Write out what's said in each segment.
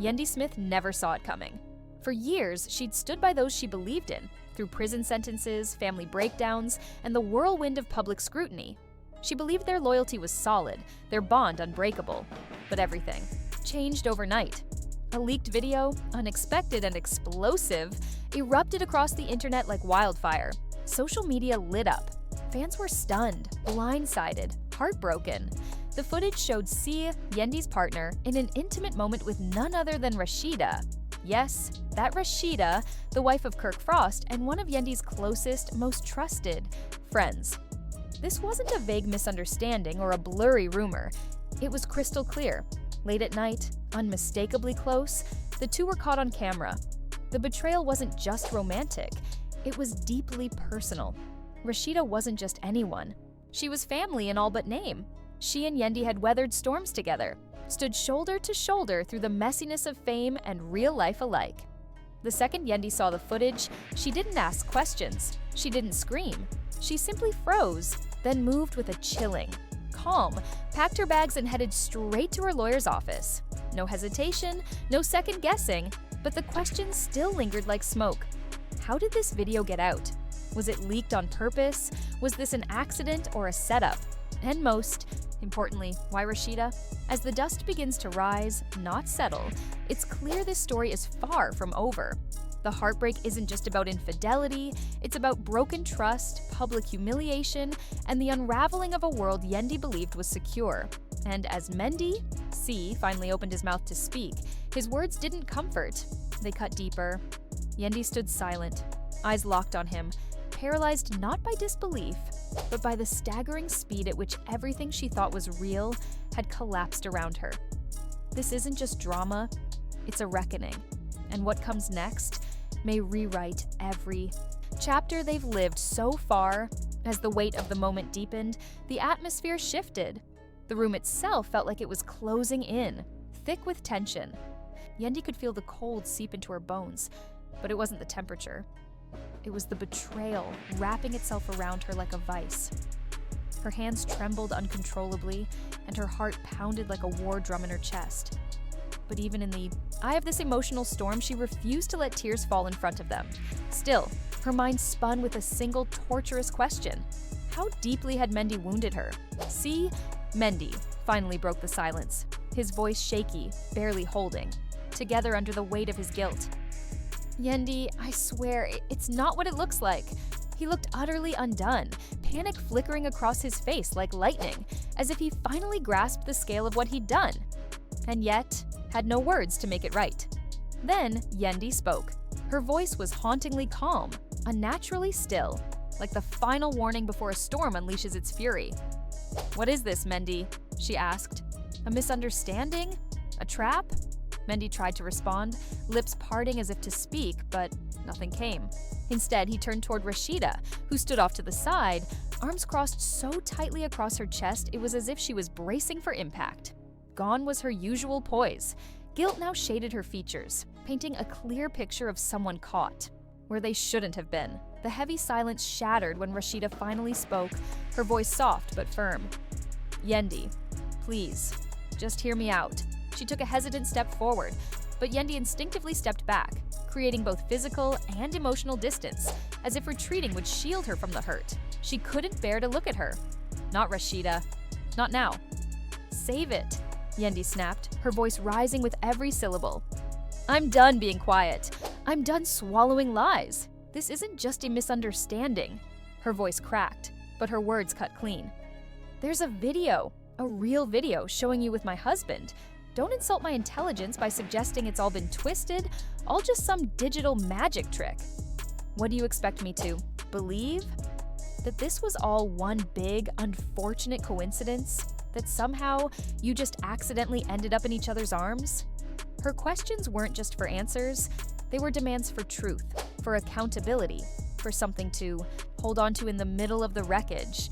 Yandy Smith never saw it coming. For years, she'd stood by those she believed in, through prison sentences, family breakdowns, and the whirlwind of public scrutiny. She believed their loyalty was solid, their bond unbreakable. But everything changed overnight. A leaked video, unexpected and explosive, erupted across the internet like wildfire. Social media lit up. Fans were stunned, blindsided, heartbroken. The footage showed C, Yandy's partner, in an intimate moment with none other than Rasheeda. Yes, that Rasheeda, the wife of Kirk Frost and one of Yandy's closest, most trusted friends. This wasn't a vague misunderstanding or a blurry rumor. It was crystal clear. Late at night, unmistakably close, the two were caught on camera. The betrayal wasn't just romantic, it was deeply personal. Rasheeda wasn't just anyone. She was family in all but name. She and Yandy had weathered storms together, stood shoulder to shoulder through the messiness of fame and real life alike. The second Yandy saw the footage, she didn't ask questions. She didn't scream. She simply froze, then moved with a chilling, calm, packed her bags and headed straight to her lawyer's office. No hesitation, no second guessing, but the questions still lingered like smoke. How did this video get out? Was it leaked on purpose? Was this an accident or a setup? And most importantly, why Rasheeda? As the dust begins to rise, not settle, it's clear this story is far from over. The heartbreak isn't just about infidelity, it's about broken trust, public humiliation, and the unraveling of a world Yandy believed was secure. And as Mendeecees finally opened his mouth to speak, his words didn't comfort. They cut deeper. Yandy stood silent, eyes locked on him, paralyzed not by disbelief, but by the staggering speed at which everything she thought was real had collapsed around her. This isn't just drama, it's a reckoning. And what comes next may rewrite every chapter they've lived so far. As the weight of the moment deepened, the atmosphere shifted. The room itself felt like it was closing in, thick with tension. Yandy could feel the cold seep into her bones, but it wasn't the temperature. It was the betrayal wrapping itself around her like a vice. Her hands trembled uncontrollably, and her heart pounded like a war drum in her chest. But even in the eye of this emotional storm, she refused to let tears fall in front of them. Still, her mind spun with a single torturous question. How deeply had Mendy wounded her? See, Mendy finally broke the silence, his voice shaky, barely holding, together under the weight of his guilt. Yandy, I swear, it's not what it looks like. He looked utterly undone, panic flickering across his face like lightning, as if he finally grasped the scale of what he'd done, and yet had no words to make it right. Then Yandy spoke. Her voice was hauntingly calm, unnaturally still, like the final warning before a storm unleashes its fury. "What is this, Mendy?" she asked. "A misunderstanding? A trap?" Mendy tried to respond, lips parting as if to speak, but nothing came. Instead, he turned toward Rasheeda, who stood off to the side, arms crossed so tightly across her chest it was as if she was bracing for impact. Gone was her usual poise. Guilt now shaded her features, painting a clear picture of someone caught, where they shouldn't have been. The heavy silence shattered when Rasheeda finally spoke, her voice soft but firm. "Yandy, please, just hear me out." She took a hesitant step forward, but Yandy instinctively stepped back, creating both physical and emotional distance, as if retreating would shield her from the hurt. She couldn't bear to look at her. "Not Rasheeda. Not now." "Save it," Yandy snapped, her voice rising with every syllable. "I'm done being quiet. I'm done swallowing lies. This isn't just a misunderstanding." Her voice cracked, but her words cut clean. "There's a video, a real video, showing you with my husband. Don't insult my intelligence by suggesting it's all been twisted, all just some digital magic trick. What do you expect me to believe? That this was all one big, unfortunate coincidence? That somehow you just accidentally ended up in each other's arms?" Her questions weren't just for answers, they were demands for truth, for accountability, for something to hold on to in the middle of the wreckage.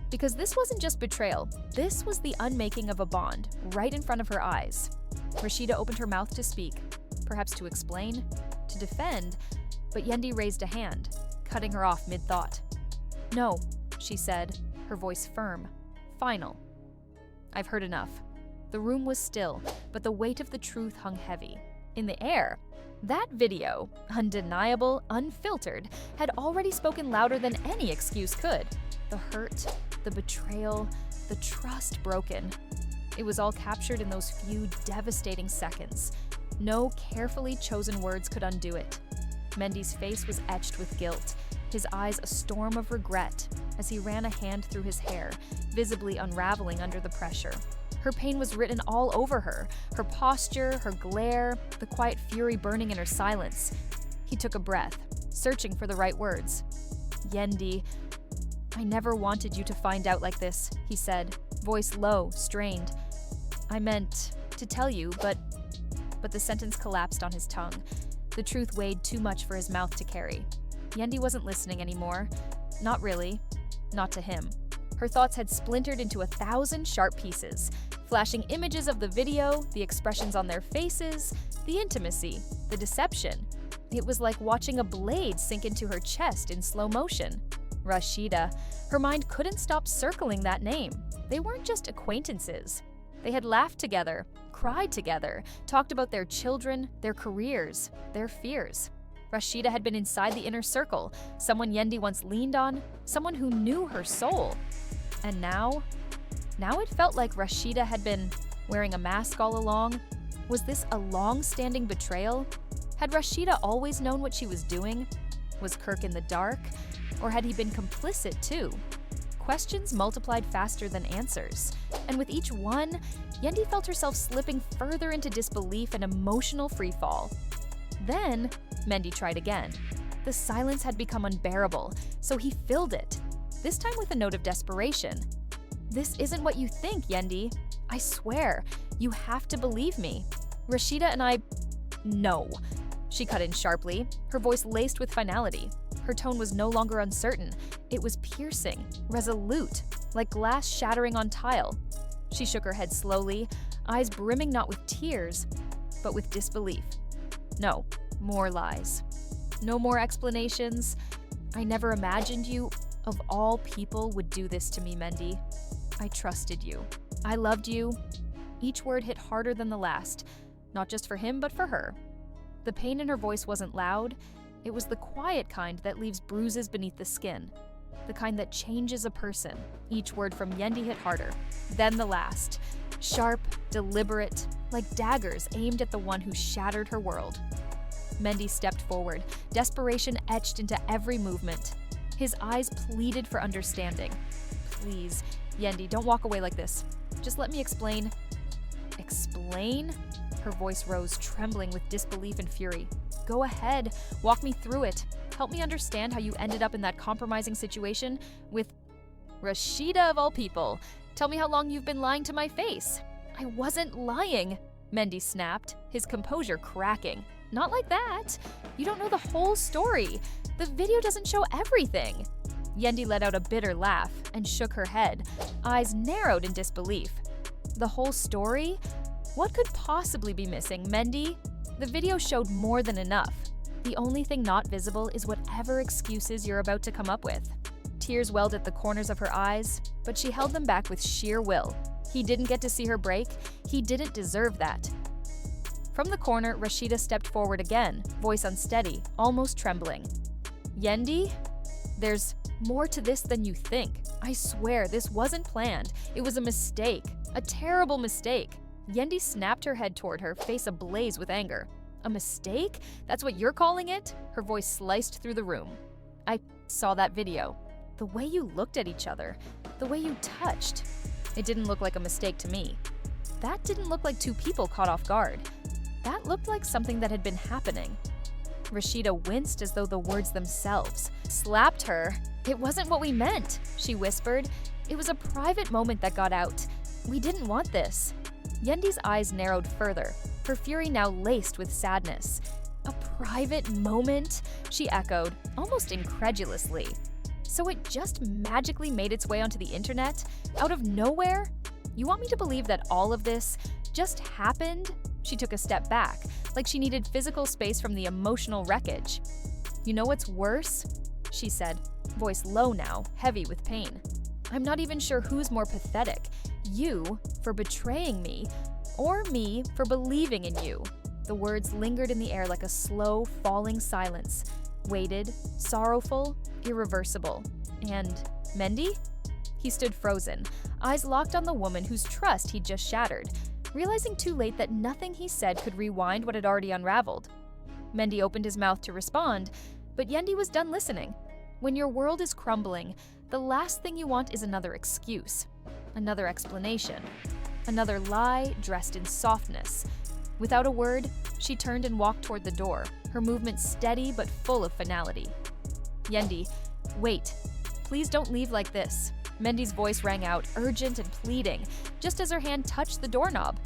Because this wasn't just betrayal, this was the unmaking of a bond, right in front of her eyes. Rasheeda opened her mouth to speak, perhaps to explain, to defend, but Yandy raised a hand, cutting her off mid-thought. "No," she said, her voice firm, final. "I've heard enough. The room was still, but the weight of the truth hung heavy. In the air, that video, undeniable, unfiltered, had already spoken louder than any excuse could. The hurt, the betrayal, the trust broken. It was all captured in those few devastating seconds. No carefully chosen words could undo it. Mendy's face was etched with guilt, his eyes a storm of regret as he ran a hand through his hair, visibly unraveling under the pressure. Her pain was written all over her posture, her glare, the quiet fury burning in her silence. He took a breath, searching for the right words. "Yandy, I never wanted you to find out like this," he said, voice low, strained. "I meant to tell you, but the sentence collapsed on his tongue. The truth weighed too much for his mouth to carry. Yandy wasn't listening anymore. Not really. Not to him. Her thoughts had splintered into 1,000 sharp pieces, flashing images of the video, the expressions on their faces, the intimacy, the deception. It was like watching a blade sink into her chest in slow motion. Rasheeda. Her mind couldn't stop circling that name. They weren't just acquaintances. They had laughed together, cried together, talked about their children, their careers, their fears. Rasheeda had been inside the inner circle, someone Yandy once leaned on, someone who knew her soul. And now it felt like Rasheeda had been wearing a mask all along. Was this a long-standing betrayal? Had Rasheeda always known what she was doing? Was Kirk in the dark? Or had he been complicit too? Questions multiplied faster than answers, and with each one, Yandy felt herself slipping further into disbelief and emotional freefall. Then, Mendy tried again. The silence had become unbearable, so he filled it, this time with a note of desperation. "This isn't what you think, Yandy. I swear, you have to believe me. Rasheeda and I—" "No," she cut in sharply, her voice laced with finality. Her tone was no longer uncertain. It was piercing, resolute, like glass shattering on tile. She shook her head slowly, eyes brimming not with tears, but with disbelief. "No, more lies. No more explanations. I never imagined you, of all people, would do this to me, Mendy. I trusted you. I loved you." Each word hit harder than the last, not just for him, but for her. The pain in her voice wasn't loud. It was the quiet kind that leaves bruises beneath the skin, the kind that changes a person. Each word from Yandy hit harder. Then the last, sharp, deliberate, like daggers aimed at the one who shattered her world. Mendy stepped forward, desperation etched into every movement. His eyes pleaded for understanding. "Please, Yandy, don't walk away like this. Just let me explain." "Explain?" Her voice rose, trembling with disbelief and fury. "Go ahead, walk me through it. Help me understand how you ended up in that compromising situation with Rasheeda of all people. Tell me how long you've been lying to my face." "I wasn't lying," Mendy snapped, his composure cracking. "Not like that. You don't know the whole story. The video doesn't show everything." Yandy let out a bitter laugh and shook her head, eyes narrowed in disbelief. "The whole story? What could possibly be missing, Mendy? The video showed more than enough. The only thing not visible is whatever excuses you're about to come up with." Tears welled at the corners of her eyes, but she held them back with sheer will. He didn't get to see her break. He didn't deserve that. From the corner, Rasheeda stepped forward again, voice unsteady, almost trembling. "Yandy, there's more to this than you think. I swear, this wasn't planned. It was a mistake. A terrible mistake." Yandy snapped her head toward her, face ablaze with anger. "A mistake? That's what you're calling it?" Her voice sliced through the room. "I saw that video. The way you looked at each other, the way you touched. It didn't look like a mistake to me. That didn't look like two people caught off guard. That looked like something that had been happening." Rasheeda winced as though the words themselves slapped her. "It wasn't what we meant," she whispered. "It was a private moment that got out. We didn't want this." Yandy's eyes narrowed further, her fury now laced with sadness. "A private moment?" she echoed, almost incredulously. "So it just magically made its way onto the internet? Out of nowhere? You want me to believe that all of this just happened?" She took a step back, like she needed physical space from the emotional wreckage. "You know what's worse?" she said, voice low now, heavy with pain. "I'm not even sure who's more pathetic, You for betraying me, or me for believing in you. The words lingered in the air like a slow, falling silence, weighted, sorrowful, irreversible. And Mendy? He stood frozen, eyes locked on the woman whose trust he'd just shattered, realizing too late that nothing he said could rewind what had already unraveled. Mendy opened his mouth to respond, but Yandy was done listening. When your world is crumbling, the last thing you want is another excuse, another explanation, another lie dressed in softness. Without a word, she turned and walked toward the door, her movement steady but full of finality. Yandy, wait. Please don't leave like this. Mendy's voice rang out, urgent and pleading, just as her hand touched the doorknob.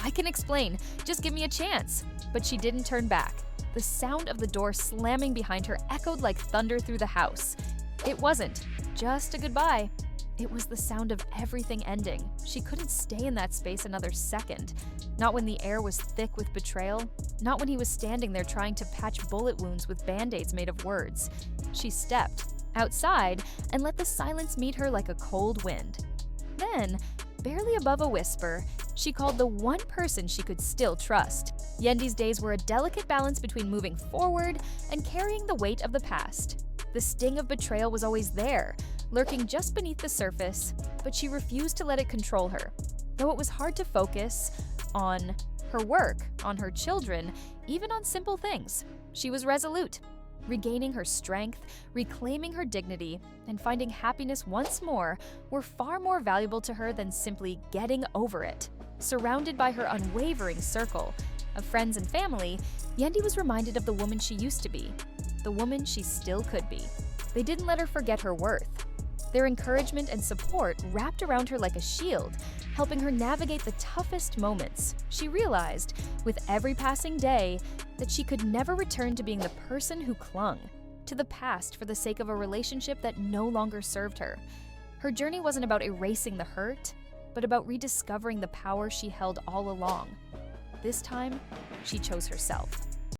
I can explain. Just give me a chance. But she didn't turn back. The sound of the door slamming behind her echoed like thunder through the house. It wasn't just a goodbye. It was the sound of everything ending. She couldn't stay in that space another second. Not when the air was thick with betrayal. Not when he was standing there trying to patch bullet wounds with band-aids made of words. She stepped outside and let the silence meet her like a cold wind. Then, barely above a whisper, she called the one person she could still trust. Yandy's days were a delicate balance between moving forward and carrying the weight of the past. The sting of betrayal was always there, lurking just beneath the surface, but she refused to let it control her. Though it was hard to focus on her work, on her children, even on simple things, she was resolute. Regaining her strength, reclaiming her dignity, and finding happiness once more were far more valuable to her than simply getting over it. Surrounded by her unwavering circle of friends and family, Yandy was reminded of the woman she used to be, the woman she still could be. They didn't let her forget her worth. Their encouragement and support wrapped around her like a shield, helping her navigate the toughest moments. She realized, with every passing day, that she could never return to being the person who clung to the past for the sake of a relationship that no longer served her. Her journey wasn't about erasing the hurt, but about rediscovering the power she held all along. This time, she chose herself.